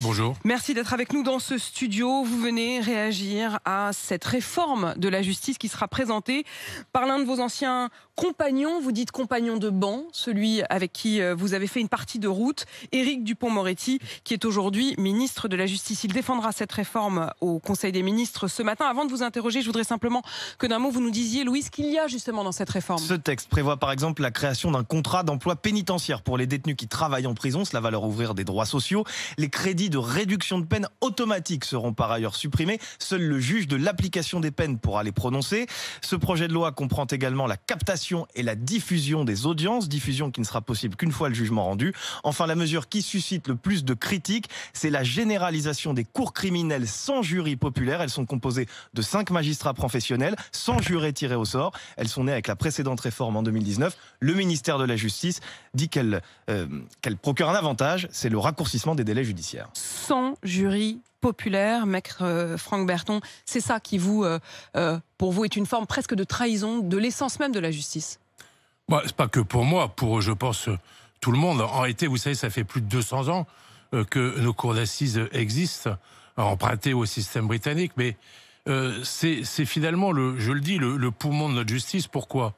Bonjour. Merci d'être avec nous dans ce studio. Vous venez réagir à cette réforme de la justice qui sera présentée par l'un de vos anciens compagnons. Vous dites compagnon de banc, celui avec qui vous avez fait une partie de route, Éric Dupond-Moretti, qui est aujourd'hui ministre de la Justice. Il défendra cette réforme au Conseil des ministres ce matin. Avant de vous interroger, je voudrais simplement que d'un mot vous nous disiez, Louis, ce qu'il y a justement dans cette réforme. Ce texte prévoit par exemple la création d'un contrat d'emploi pénitentiaire pour les détenus qui travaillent en prison. Cela va leur ouvrir des droits sociaux. Les crédits de réduction de peine automatique seront par ailleurs supprimés. Seul le juge de l'application des peines pourra les prononcer. Ce projet de loi comprend également la captation et la diffusion des audiences, diffusion qui ne sera possible qu'une fois le jugement rendu. Enfin, la mesure qui suscite le plus de critiques, c'est la généralisation des cours criminelles sans jury populaire. Elles sont composées de 5 magistrats professionnels, sans jurés tirés au sort. Elles sont nées avec la précédente réforme en 2019. Le ministère de la Justice dit qu'elle procure un avantage, c'est le raccourcissement des délais judiciaires. Sans jury populaire, maître Franck Berton, c'est ça qui pour vous, est une forme presque de trahison de l'essence même de la justice. Bah, c'est pas que pour moi, pour, je pense, tout le monde. En réalité, vous savez, ça fait plus de 200 ans que nos cours d'assises existent, empruntés au système britannique, mais c'est finalement, je le dis, le poumon de notre justice. Pourquoi ?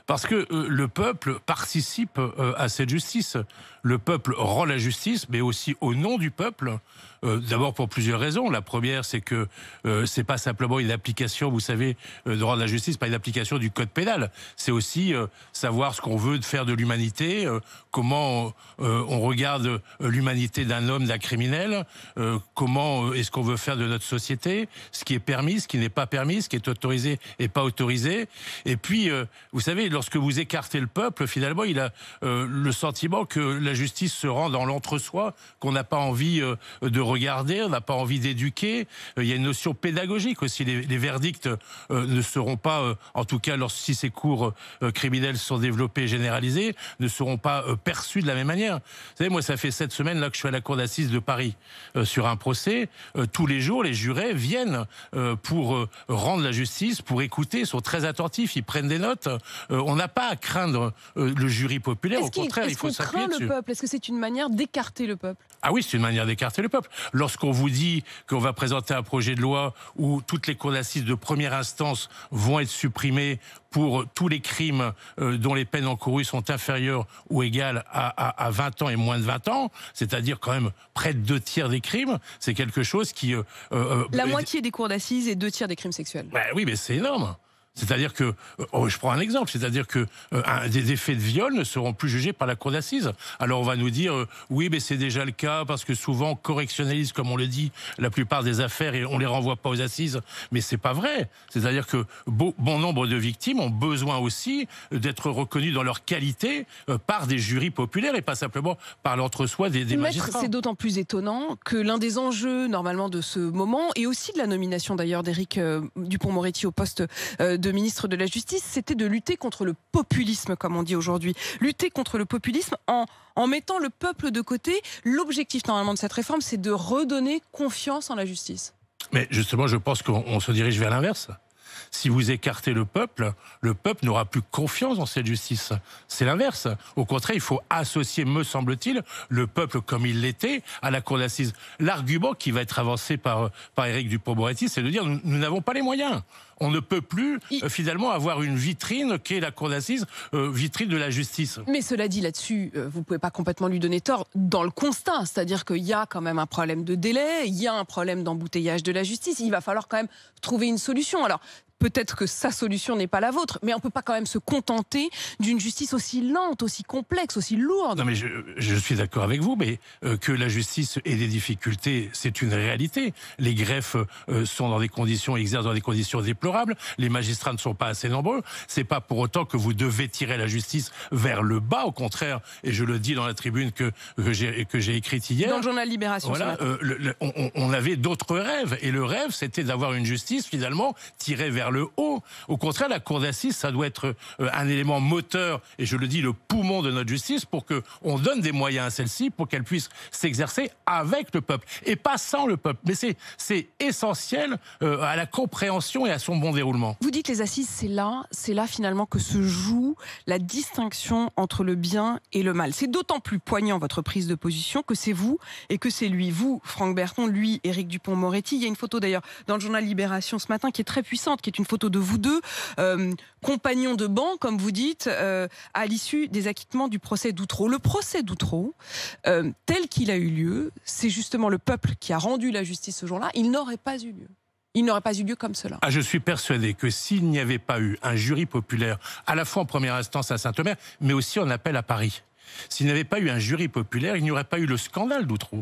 Parce que le peuple participe à cette justice. Le peuple rend la justice, mais aussi au nom du peuple. D'abord pour plusieurs raisons. La première, c'est que c'est pas simplement une application, vous savez, de rendre la justice, pas une application du code pénal. C'est aussi savoir ce qu'on veut faire de l'humanité, comment on regarde l'humanité d'un homme, d'un criminel, comment est-ce qu'on veut faire de notre société, ce qui est permis, ce qui n'est pas permis, ce qui est autorisé et pas autorisé. Et puis, vous savez, lorsque vous écartez le peuple, finalement, il a le sentiment que la justice se rend dans l'entre-soi, qu'on n'a pas envie de regarder, on n'a pas envie d'éduquer. Il y a une notion pédagogique aussi. Les verdicts ne seront pas, en tout cas si ces cours criminels sont développés et généralisés, ne seront pas perçus de la même manière. Vous savez, moi, ça fait 7 semaines là que je suis à la cour d'assises de Paris sur un procès. Tous les jours, les jurés viennent pour rendre la justice, pour écouter, ils sont très attentifs, ils prennent des notes. On n'a pas à craindre le jury populaire, au contraire, il faut s'appuyer dessus. Est-ce qu'on craint le peuple ? Est-ce que c'est une manière d'écarter le peuple ? Ah oui, c'est une manière d'écarter le peuple. Lorsqu'on vous dit qu'on va présenter un projet de loi où toutes les cours d'assises de première instance vont être supprimées pour tous les crimes dont les peines encourues sont inférieures ou égales à 20 ans et moins de 20 ans, c'est-à-dire quand même près de 2 tiers des crimes, c'est quelque chose qui... la moitié des cours d'assises et 2 tiers des crimes sexuels. Ben oui, mais c'est énorme. C'est-à-dire que, je prends un exemple, c'est-à-dire que des faits de viol ne seront plus jugés par la cour d'assises. Alors on va nous dire, oui, mais c'est déjà le cas, parce que souvent, on correctionnalise, comme on le dit, la plupart des affaires et on les renvoie pas aux assises. Mais c'est pas vrai. C'est-à-dire que bon nombre de victimes ont besoin aussi d'être reconnues dans leur qualité par des jurys populaires et pas simplement par l'entre-soi des magistrats. C'est d'autant plus étonnant que l'un des enjeux, normalement, de ce moment, et aussi de la nomination d'ailleurs d'Éric Dupond-Moretti au poste de ministre de la Justice, c'était de lutter contre le populisme, comme on dit aujourd'hui. Lutter contre le populisme en mettant le peuple de côté. L'objectif, normalement, de cette réforme, c'est de redonner confiance en la justice. Mais justement, je pense qu'on se dirige vers l'inverse. Si vous écartez le peuple n'aura plus confiance dans cette justice. C'est l'inverse. Au contraire, il faut associer, me semble-t-il, le peuple comme il l'était à la cour d'assises. L'argument qui va être avancé par Éric Dupond-Moretti, c'est de dire nous n'avons pas les moyens. On ne peut plus finalement avoir une vitrine qui est la cour d'assises, vitrine de la justice. Mais cela dit, là-dessus, vous ne pouvez pas complètement lui donner tort dans le constat. C'est-à-dire qu'il y a quand même un problème de délai, il y a un problème d'embouteillage de la justice. Il va falloir quand même trouver une solution. Alors, peut-être que sa solution n'est pas la vôtre, mais on ne peut pas quand même se contenter d'une justice aussi lente, aussi complexe, aussi lourde. Non mais je suis d'accord avec vous, mais que la justice ait des difficultés, c'est une réalité. Les greffes sont dans des conditions, exercent dans des conditions déplorables, les magistrats ne sont pas assez nombreux. C'est pas pour autant que vous devez tirer la justice vers le bas, au contraire, et je le dis dans la tribune que j'ai écrite hier. Dans le journal Libération. Voilà, on avait d'autres rêves, et le rêve, c'était d'avoir une justice finalement tirée vers vers le haut. Au contraire, la cour d'assises, ça doit être un élément moteur, et je le dis, le poumon de notre justice, pour qu'on donne des moyens à celle-ci, pour qu'elle puisse s'exercer avec le peuple, et pas sans le peuple. Mais c'est essentiel à la compréhension et à son bon déroulement. Vous dites les assises, c'est là finalement que se joue la distinction entre le bien et le mal. C'est d'autant plus poignant votre prise de position que c'est vous et que c'est lui. Vous, Franck Berton, lui, Éric Dupond-Moretti. Il y a une photo d'ailleurs dans le journal Libération ce matin qui est très puissante, qui est une photo de vous deux, compagnons de banc, comme vous dites, à l'issue des acquittements du procès d'Outreau. Le procès d'Outreau, tel qu'il a eu lieu, c'est justement le peuple qui a rendu la justice ce jour-là. Il n'aurait pas eu lieu. Il n'aurait pas eu lieu comme cela. Je suis persuadé que s'il n'y avait pas eu un jury populaire, à la fois en première instance à Saint-Omer, mais aussi en appel à Paris, s'il n'y avait pas eu un jury populaire, il n'y aurait pas eu le scandale d'Outreau.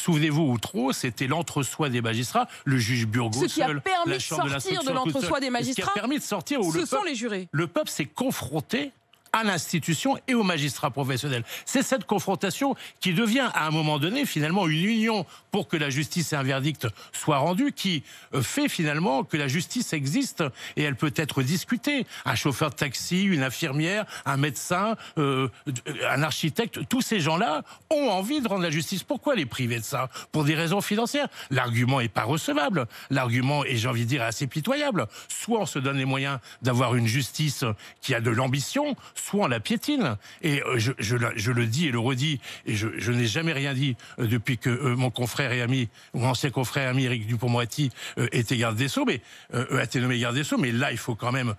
Souvenez-vous, Outreau, c'était l'entre-soi des magistrats, le juge Burgos, ce qui a permis de sortir de l'entre-soi des magistrats, ce qui a permis de sortir où ce sont les jurés. Le peuple s'est confronté à l'institution et aux magistrats professionnels. C'est cette confrontation qui devient, à un moment donné, finalement, une union pour que la justice et un verdict soient rendus, qui fait finalement que la justice existe et elle peut être discutée. Un chauffeur de taxi, une infirmière, un médecin, un architecte, tous ces gens-là ont envie de rendre la justice. Pourquoi les priver de ça? Pour des raisons financières. L'argument n'est pas recevable. L'argument est, j'ai envie de dire, assez pitoyable. Soit on se donne les moyens d'avoir une justice qui a de l'ambition, soit on la piétine. Et je le dis et le redis, et je n'ai jamais rien dit depuis que mon confrère et ami, mon ancien confrère et ami Éric Dupond-Moretti était garde des Sceaux, mais a été nommé garde des Sceaux, mais là il faut quand même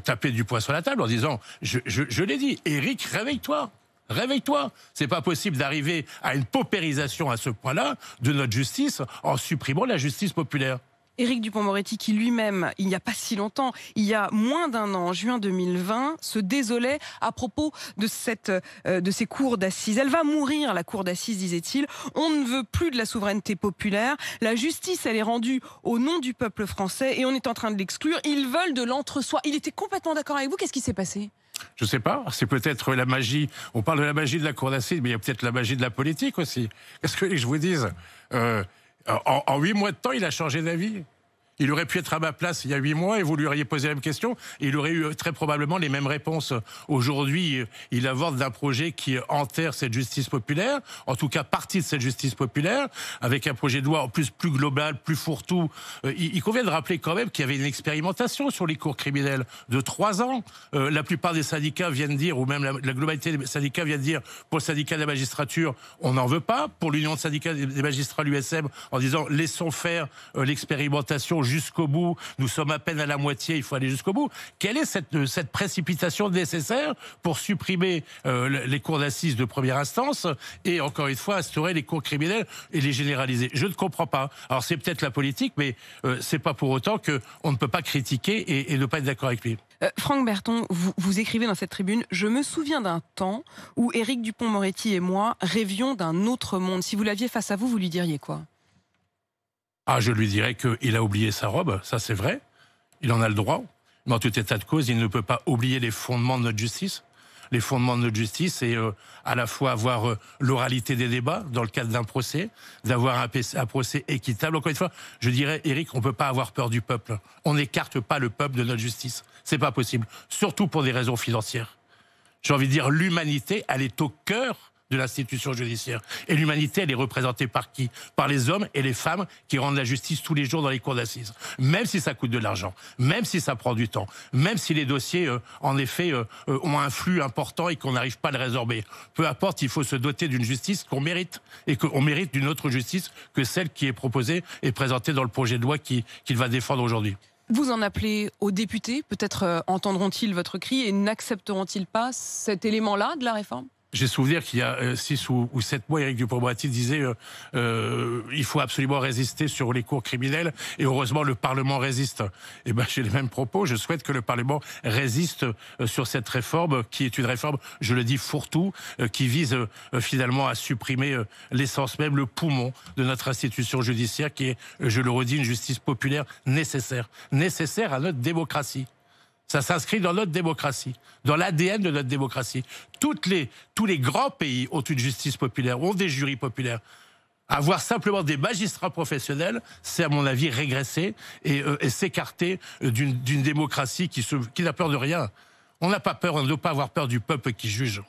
taper du poing sur la table en disant, je l'ai dit, Éric, réveille-toi. Réveille-toi. C'est pas possible d'arriver à une paupérisation à ce point-là de notre justice en supprimant la justice populaire. Éric Dupond-Moretti, qui lui-même, il n'y a pas si longtemps, il y a moins d'un an, en juin 2020, se désolait à propos de ces cours d'assises. Elle va mourir, la cour d'assises, disait-il. On ne veut plus de la souveraineté populaire. La justice, elle est rendue au nom du peuple français et on est en train de l'exclure. Ils veulent de l'entre-soi. Il était complètement d'accord avec vous. Qu'est-ce qui s'est passé ? Je sais pas, c'est peut-être la magie. On parle de la magie de la cour d'assises, mais il y a peut-être la magie de la politique aussi. Qu'est-ce que je vous dise ? En 8 mois de temps, il a changé d'avis. Il aurait pu être à ma place il y a 8 mois et vous lui auriez posé la même question. Et il aurait eu très probablement les mêmes réponses. Aujourd'hui, il aborde d'un projet qui enterre cette justice populaire, en tout cas partie de cette justice populaire, avec un projet de loi en plus global, plus fourre-tout. Il convient de rappeler quand même qu'il y avait une expérimentation sur les cours criminels de 3 ans. La plupart des syndicats viennent dire, ou même la globalité des syndicats viennent dire, pour le syndicat de la magistrature, on n'en veut pas. Pour l'Union de syndicats des magistrats, l'USM, en disant laissons faire l'expérimentation jusqu'au bout, nous sommes à peine à la moitié, il faut aller jusqu'au bout. Quelle est cette précipitation nécessaire pour supprimer les cours d'assises de première instance et encore une fois instaurer les cours criminels et les généraliser? Je ne comprends pas. Alors c'est peut-être la politique, mais c'est pas pour autant qu'on ne peut pas critiquer et ne pas être d'accord avec lui. Franck Berton, vous écrivez dans cette tribune « Je me souviens d'un temps où Éric Dupond-Moretti et moi rêvions d'un autre monde. Si vous l'aviez face à vous, vous lui diriez quoi ?» Je lui dirais qu'il a oublié sa robe, ça c'est vrai, il en a le droit, mais en tout état de cause, il ne peut pas oublier les fondements de notre justice. Les fondements de notre justice, c'est à la fois avoir l'oralité des débats dans le cadre d'un procès, d'avoir un procès équitable. Encore une fois, je dirais, Éric, on ne peut pas avoir peur du peuple. On n'écarte pas le peuple de notre justice. C'est pas possible, surtout pour des raisons financières. J'ai envie de dire, l'humanité, elle est au cœur de l'institution judiciaire. Et l'humanité, elle est représentée par qui? Par les hommes et les femmes qui rendent la justice tous les jours dans les cours d'assises. Même si ça coûte de l'argent, même si ça prend du temps, même si les dossiers, en effet, ont un flux important et qu'on n'arrive pas à le résorber. Peu importe, il faut se doter d'une justice qu'on mérite et qu'on mérite d'une autre justice que celle qui est proposée et présentée dans le projet de loi qu'il va défendre aujourd'hui. Vous en appelez aux députés, peut-être entendront-ils votre cri et n'accepteront-ils pas cet élément-là de la réforme ? J'ai souvenir qu'il y a 6 ou 7 mois, Éric Dupond-Moretti disait il faut absolument résister sur les cours criminels et heureusement le Parlement résiste. Et ben j'ai les mêmes propos. Je souhaite que le Parlement résiste sur cette réforme qui est une réforme, je le dis, fourre-tout, qui vise finalement à supprimer l'essence même, le poumon de notre institution judiciaire qui est, je le redis, une justice populaire nécessaire à notre démocratie. Ça s'inscrit dans notre démocratie, dans l'ADN de notre démocratie. Tous les grands pays ont une justice populaire, ont des jurys populaires. Avoir simplement des magistrats professionnels, c'est à mon avis régresser et s'écarter d'une démocratie qui n'a peur de rien. On n'a pas peur, on ne doit pas avoir peur du peuple qui juge.